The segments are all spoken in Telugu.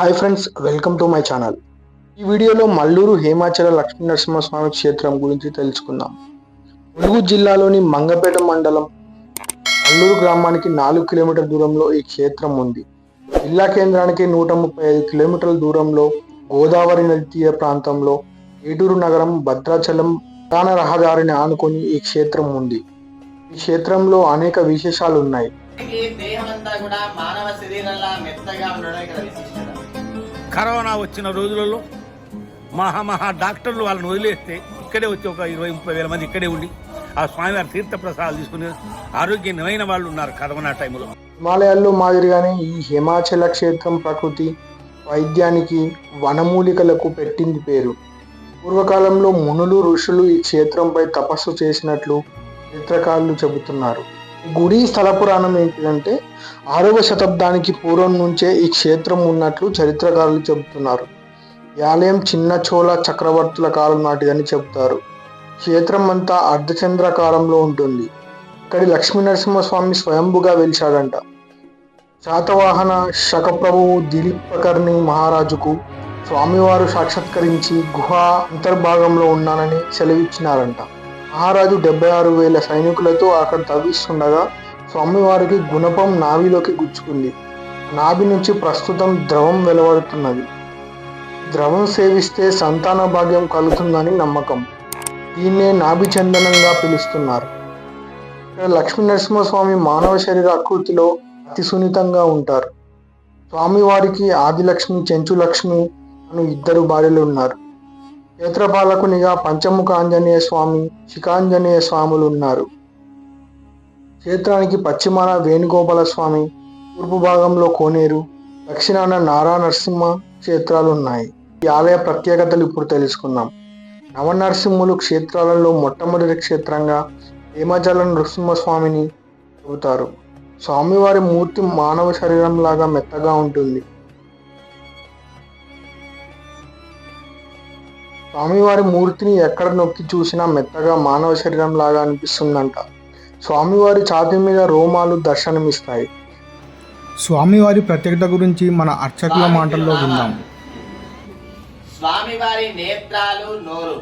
Hi friends, welcome to my channel. ఈ వీడియోలో మల్లూరు హేమాచల లక్ష్మీ నరసింహస్వామి క్షేత్రం గురించి తెలుసుకుందాం. ములుగు జిల్లాలోని మంగపేట మండలం మల్లూరు గ్రామానికి 4 కిలోమీటర్ల దూరంలో ఈ క్షేత్రం ఉంది. జిల్లా కేంద్రానికి 135 కిలోమీటర్ల దూరంలో గోదావరి నది తీర ప్రాంతంలో ఏటూరు నగరం భద్రాచలం ప్రధాన రహదారిని ఆనుకొని ఈ క్షేత్రం ఉంది. ఈ క్షేత్రంలో అనేక విశేషాలు ఉన్నాయి. కరోనా వచ్చిన రోజులలో మహా డాక్టర్లు వాళ్ళని వదిలేస్తే ఇక్కడే వచ్చి ఒక 20-30 వేల మంది ఇక్కడే ఉండి ఆ స్వామివారి తీర్థ ప్రసాదాలు తీసుకుని ఆరోగ్యమైన వాళ్ళు ఉన్నారు కరోనా టైంలో. హిమాలయాల్లో మాదిరిగానే ఈ హిమాచల క్షేత్రం ప్రకృతి వైద్యానికి వనమూలికలకు పెట్టింది పేరు. పూర్వకాలంలో మునులు ఋషులు ఈ క్షేత్రంపై తపస్సు చేసినట్లు చరిత్రకారులు చెబుతున్నారు. గుడి స్థల పురాణం ఏంటిదంటే 6వ శతాబ్దానికి పూర్వం నుంచే ఈ క్షేత్రం ఉన్నట్లు చరిత్రకారులు చెబుతున్నారు. ఈ ఆలయం చిన్న చోళ చక్రవర్తుల కాలం నాటిదని చెబుతారు. క్షేత్రం అంతా అర్ధచంద్రాకారంలో ఉంటుంది. ఇక్కడి లక్ష్మీనరసింహస్వామి స్వయంభుగా వెలిశాడంట. శాతవాహన శకప్రభువు దిలీపకర్ణి మహారాజుకు స్వామివారు సాక్షాత్కరించి గుహ అంతర్భాగంలో ఉన్నానని సెలవిచ్చినారంట. మహారాజు 76,000 సైనికులతో అక్కడ తవ్విస్తుండగా స్వామివారికి గుణపం నాభిలోకి గుచ్చుకుంది. నాభి నుంచి ప్రస్తుతం ద్రవం వెలువడుతున్నది. ద్రవం సేవిస్తే సంతాన భాగ్యం కలుగుతుందని నమ్మకం. దీన్నే నాభి చందనంగా పిలుస్తున్నారు. ఇక్కడ లక్ష్మీ నరసింహస్వామి మానవ శరీర ఆకృతిలో అతి సున్నితంగా ఉంటారు. స్వామివారికి ఆదిలక్ష్మి, చెంచులక్ష్మి అను 2 భార్యలు ఉన్నారు. క్షేత్రపాలకునిగా పంచముఖ ఆంజనేయ స్వామి, శిఖాంజనేయ స్వాములు ఉన్నారు. క్షేత్రానికి పశ్చిమాన వేణుగోపాల స్వామి, తూర్పు భాగంలో కోనేరు, దక్షిణాన నారా నరసింహ క్షేత్రాలు ఉన్నాయి. ఈ ఆలయ ప్రత్యేకతలు ఇప్పుడు తెలుసుకుందాం. నవనరసింహులు క్షేత్రాలలో మొట్టమొదటి క్షేత్రంగా హేమాచల నరసింహస్వామిని చెబుతారు. స్వామివారి మూర్తి మానవ శరీరంలాగా మెత్తగా ఉంటుంది. స్వామివారి మూర్తిని ఎక్కడ నొక్కి చూసినా మెత్తగా మానవ శరీరం లాగా అనిపిస్తుందంట. స్వామివారి ఛాతీ మీద రోమాలు దర్శనమిస్తాయి. స్వామివారి ప్రత్యేకత గురించి మన అర్చకుల మాటల్లో విందాం. స్వామివారి నేత్రాలు, నోరు.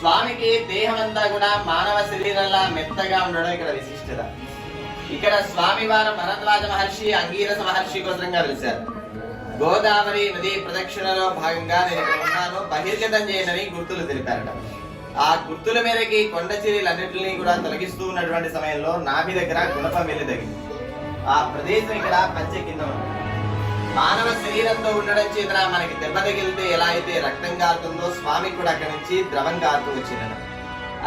స్వామికి దేహం అంతా కూడా మానవ శరీరంలా మెత్తగా ఉండడం ఇక్కడ విశిష్టత. ఇక్కడ స్వామివారు భరద్వాజ మహర్షి, అంగీరస మహర్షి కోసంగా వెలిశారు. గోదావరి నది ప్రదక్షిణలో భాగంగా నేను ఇక్కడ ఉన్నాను, బహిర్గతం చేయనని గుర్తులు తెలిపారట. ఆ గుర్తుల మేరకి కొండ చర్యలన్నింటినీ కూడా తొలగిస్తూ ఉన్నటువంటి సమయంలో నాభి దగ్గర గుణపం వెళ్ళి తగింది. ఆ ప్రదేశం ఇక్కడ పంచ కింద ఉంది. మానవ శరీరంతో ఉండడం చేత మనకి దెబ్బ తగిలితే ఎలా అయితే రక్తం కారుతుందో స్వామికి కూడా అక్కడి నుంచి ద్రవం కారుతూ వచ్చిందట.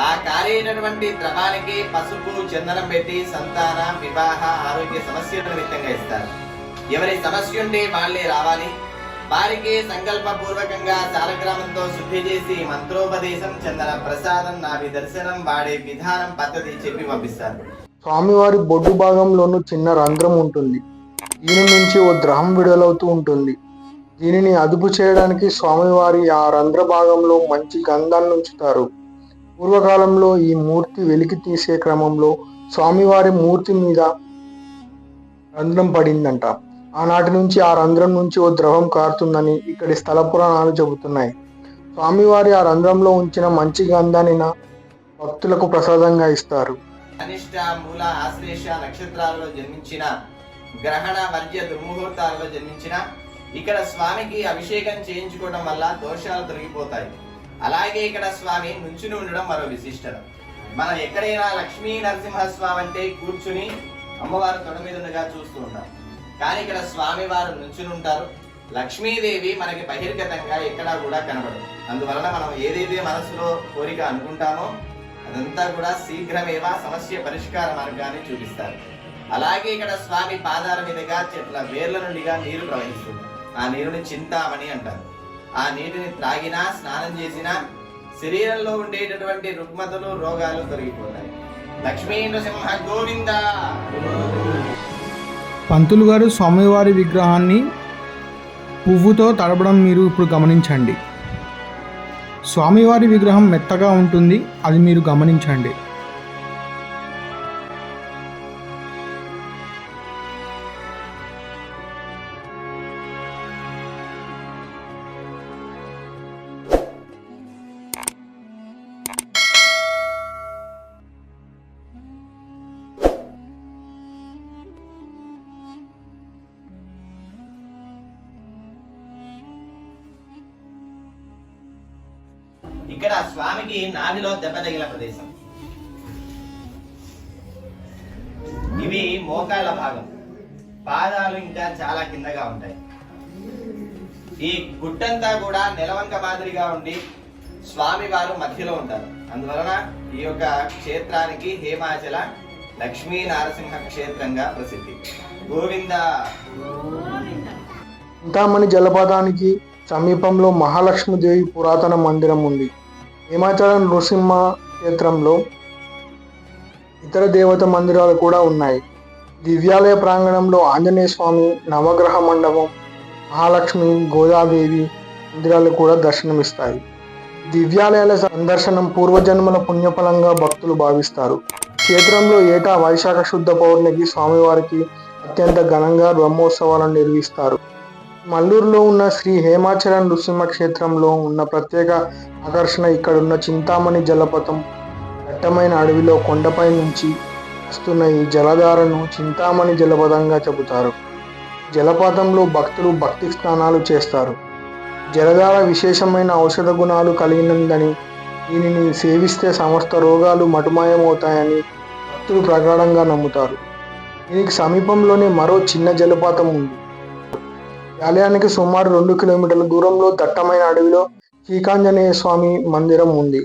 ఆ కారేటటువంటి ద్రవానికి పసుపు, చందనం పెట్టి సంతాన, వివాహ, ఆరోగ్య సమస్యల నిమిత్తంగా ఇస్తారు. ఎవరి సమస్య ఉంటే వాళ్ళే రావాలి. వారికి సంకల్ప పూర్వకంగా సాలగ్రామంతో శుద్ధి చేసి మంత్రోపదేశం, చందన ప్రసాదం, నాభి దర్శనం, వాడే విధానం, పద్ధతి చెప్పి పంపిస్తారు. స్వామివారి బొడ్డు భాగంలోనూ చిన్న రంధ్రం ఉంటుంది. దీని నుంచి ఓ ద్రవం విడుదలవుతూ ఉంటుంది. దీనిని అదుపు చేయడానికి స్వామివారి ఆ రంధ్ర భాగంలో మంచి గంధాన్ని ఉంచుతారు. పూర్వకాలంలో ఈ మూర్తి వెలికి తీసే క్రమంలో స్వామివారి మూర్తి మీద రంధ్రం పడిందంట. ఆనాటి నుంచి ఆ రంధ్రం నుంచి ఓ ద్రవం కారుతుందని ఇక్కడి స్థల పురాణాలు చెబుతున్నాయి. స్వామివారి ఆ రంధ్రంలో ఉంచిన మంచి గంధాన్ని భక్తులకు ప్రసాదంగా ఇస్తారు. అనిష్ట, మూల, ఆశ్లేష నక్షత్రాలలో జన్మించిన, గ్రహణ, వర్జ్య దుర్ముహూర్తాలలో జన్మించిన ఇక్కడ స్వామికి అభిషేకం చేయించుకోవడం వల్ల దోషాలు తొలగిపోతాయి. అలాగే ఇక్కడ స్వామి నుంచుని ఉండడం మరో విశిష్టత. మనం ఎక్కడైనా లక్ష్మీ నరసింహస్వామి అంటే కూర్చుని అమ్మవారు తొడ మీద ఉండగా చూస్తూ ఉంటాం. కానీ ఇక్కడ స్వామి వారు నుంచుని ఉంటారు. లక్ష్మీదేవి మనకి బహిర్గతంగా ఎక్కడా కూడా కనబడదు. అందువలన మనం ఏదైతే మనసులో కోరిక అనుకుంటామో అదంతా కూడా శీఘ్రమేవ సమస్య పరిష్కార మార్గాన్ని చూపిస్తారు. అలాగే ఇక్కడ స్వామి పాదాల మీదుగా చెట్ల వేర్ల నుండిగా నీరు ప్రవహిస్తుంది. ఆ నీరుని చింతామణి అంటారు. ఆ నీటిని త్రాగినా, స్నానం చేసినా శరీరంలో ఉండేటటువంటి రుగ్మతలు, రోగాలు తొలగిపోతాయి. లక్ష్మీ నరసింహ గోవింద. పంతులు గారు స్వామివారి విగ్రహాన్ని పువ్వుతో తడపడం మీరు ఇప్పుడు గమనించండి. స్వామివారి విగ్రహం మెత్తగా ఉంటుంది, అది మీరు గమనించండి. ఇక్కడ స్వామికి నాభిలో దెబ్బ తగిలిన ప్రదేశం. ఇవి మోకాళ్ళ భాగం, పాదాలు ఇంకా చాలా కిందగా ఉంటాయి. ఈ గుట్టంతా కూడా నెలవంక మాదిరిగా ఉండి స్వామి వారు మధ్యలో ఉంటారు. అందువలన ఈ యొక్క క్షేత్రానికి హేమాచల లక్ష్మీ నారసింహ క్షేత్రంగా ప్రసిద్ధి. గోవింద. చింతామణి జలపాతానికి సమీపంలో మహాలక్ష్మీదేవి పురాతన మందిరం ఉంది. హేమాచల నృసింహ క్షేత్రంలో ఇతర దేవత మందిరాలు కూడా ఉన్నాయి. దివ్యాలయ ప్రాంగణంలో ఆంజనేయ స్వామి, నవగ్రహ మండపం, మహాలక్ష్మి, గోదాదేవి మందిరాలు కూడా దర్శనమిస్తాయి. దివ్యాలయాల సందర్శనం పూర్వజన్మల పుణ్యఫలంగా భక్తులు భావిస్తారు. క్షేత్రంలో ఏటా వైశాఖ శుద్ధ పౌర్ణమికి స్వామివారికి అత్యంత ఘనంగా బ్రహ్మోత్సవాలను నిర్వహిస్తారు. మల్లూరులో ఉన్న శ్రీ హేమాచల నృసింహ క్షేత్రంలో ఉన్న ప్రత్యేక ఆకర్షణ ఇక్కడున్న చింతామణి జలపాతం. దట్టమైన అడవిలో కొండపై నుంచి వస్తున్న ఈ జలధారను చింతామణి జలపాతంగా చెబుతారు. జలపాతంలో భక్తులు భక్తి స్నానాలు చేస్తారు. జలధార విశేషమైన ఔషధ గుణాలు కలిగినదని, దీనిని సేవిస్తే సమస్త రోగాలు మటుమాయమవుతాయని భక్తులు ప్రగాఢంగా నమ్ముతారు. దీనికి సమీపంలోనే మరో చిన్న జలపాతం ఉంది. ఆలయానికి సుమారు 2 కిలోమీటర్ల దూరంలో దట్టమైన అడవిలో శ్రీకాంజనేయ స్వామి మందిరం ఉంది.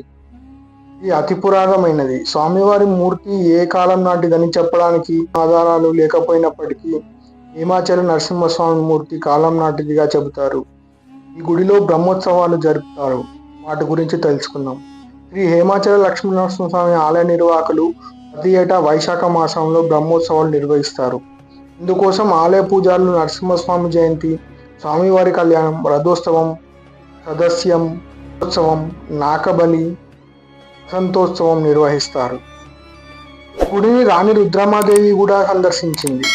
ఇది అతి పురాతనమైనది. స్వామివారి మూర్తి ఏ కాలం నాటిదని చెప్పడానికి ఆధారాలు లేకపోయినప్పటికీ హేమాచల నరసింహస్వామి మూర్తి కాలం నాటిదిగా చెబుతారు. ఈ గుడిలో బ్రహ్మోత్సవాలు జరుపుతారు. వాటి గురించి తెలుసుకుందాం. శ్రీ హేమాచల లక్ష్మీనరసింహస్వామి ఆలయ నిర్వాహకులు ప్రతి ఏటా వైశాఖ మాసంలో బ్రహ్మోత్సవాలు నిర్వహిస్తారు. ఇందుకోసం ఆలయ పూజారులు నరసింహస్వామి జయంతి, స్వామివారి కళ్యాణం, రథోత్సవం, సదస్యం ఉత్సవం, నాకబలి, వసంతోత్సవం నిర్వహిస్తారు. గుడిని రాణి రుద్రమాదేవి కూడా సందర్శించింది.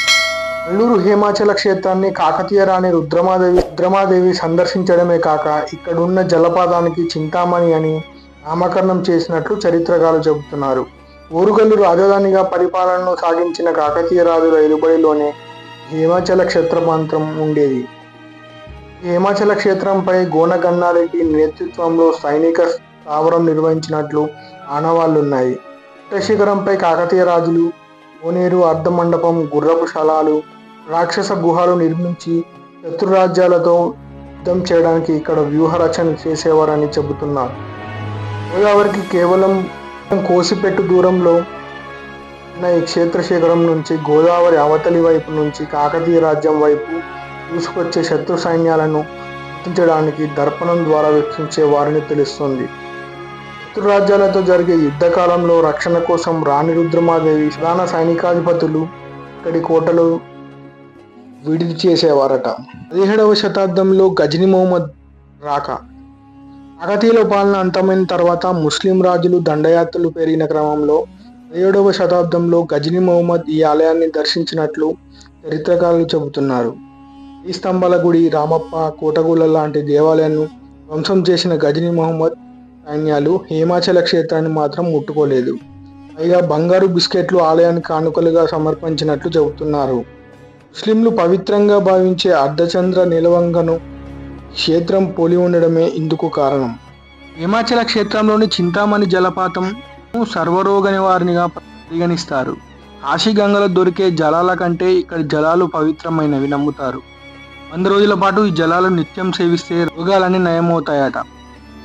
నెల్లూరు హేమాచల క్షేత్రాన్ని కాకతీయ రాణి రుద్రమాదేవి సందర్శించడమే కాక ఇక్కడున్న జలపాతానికి చింతామణి అని నామకరణం చేసినట్లు చరిత్రకారులు చెబుతున్నారు. ఓరుగల్లు రాజధానిగా పరిపాలనను సాగించిన కాకతీయ రాజుల ఏలుబడిలోనే హేమాచల క్షేత్రపాంతం ఉండేది. హేమాచల క్షేత్రంపై గోనగన్నారెడ్డి నేతృత్వంలో సైనిక స్థావరం నిర్వహించినట్లు ఆనవాళ్లున్నాయి. శిఖరంపై కాకతీయ రాజులు కోనేరు, అర్ధమండపం, గుర్రపు శలాలు, రాక్షస గుహలు నిర్మించి శత్రురాజ్యాలతో యుద్ధం చేయడానికి ఇక్కడ వ్యూహరచన చేసేవారని చెబుతున్నారు. గోదావరికి కేవలం కోసిపెట్టు దూరంలో ఉన్న ఈ క్షేత్రశేఖరం నుంచి గోదావరి అవతలి వైపు నుంచి కాకతీయ రాజ్యం వైపు దూసుకొచ్చే శత్రు సైన్యాలను గుర్తించడానికి దర్పణం ద్వారా వీక్షించే వారిని తెలుస్తుంది. శత్రు రాజ్యాలతో జరిగే యుద్ధ కాలంలో రక్షణ కోసం రాణి రుద్రమాదేవి ప్రధాన సైనికాధిపతులు ఇక్కడి కోటలు విడిది చేసేవారట. 17వ శతాబ్దంలో గజనీ మహమ్మద్ రాక. కాకతీయుల పాలన అంతమైన తర్వాత ముస్లిం రాజులు దండయాత్రలు పెరిగిన క్రమంలో 17వ శతాబ్దంలో గజనీ మహమ్మద్ ఈ ఆలయాన్ని దర్శించినట్లు చరిత్రకారులు చెబుతున్నారు. ఈ స్తంభాల గుడి, రామప్ప, కోటగుళ్ళ లాంటి దేవాలయాలను ధ్వంసం చేసిన గజనీ మహమ్మద్ సైన్యాలు హేమాచల క్షేత్రాన్ని మాత్రం ముట్టుకోలేదు. పైగా బంగారు బిస్కెట్లు ఆలయానికి కానుకలుగా సమర్పించినట్లు చెబుతున్నారు. ముస్లింలు పవిత్రంగా భావించే అర్ధచంద్ర నిలవంగను క్షేత్రం పోలి ఉండడమే ఇందుకు కారణం. హేమాచల క్షేత్రంలోని చింతామణి జలపాతం సర్వరోగ నివారణగా పరిగణిస్తారు. కాశీగంగలో దొరికే జలాల కంటే ఇక్కడి జలాలు పవిత్రమైనవి నమ్ముతారు. 100 రోజుల పాటు ఈ జలాలు నిత్యం సేవిస్తే రోగాలన్నీ నయమవుతాయట.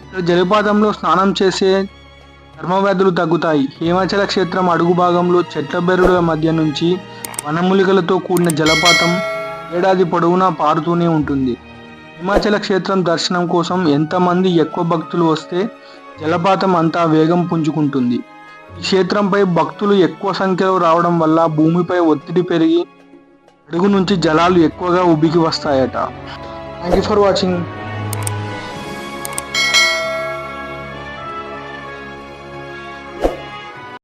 ఇక్కడ జలపాతంలో స్నానం చేసే చర్మవ్యాధులు తగ్గుతాయి. హేమాచల క్షేత్రం అడుగు భాగంలో చెట్ల బెరడుల మధ్య నుంచి వనమూలికలతో కూడిన జలపాతం ఏడాది పొడవునా పారుతూనే ఉంటుంది. హిమాచల క్షేత్రం దర్శనం కోసం ఎంతమంది ఎక్కువ భక్తులు వస్తే జలపాతం అంతా వేగం పుంజుకుంటుంది. ఈ క్షేత్రంపై భక్తులు ఎక్కువ సంఖ్యలో రావడం వల్ల భూమిపై ఒత్తిడి పెరిగి అడుగు నుంచి జలాలు ఎక్కువగా ఉబికి వస్తాయట. Thank you for watching.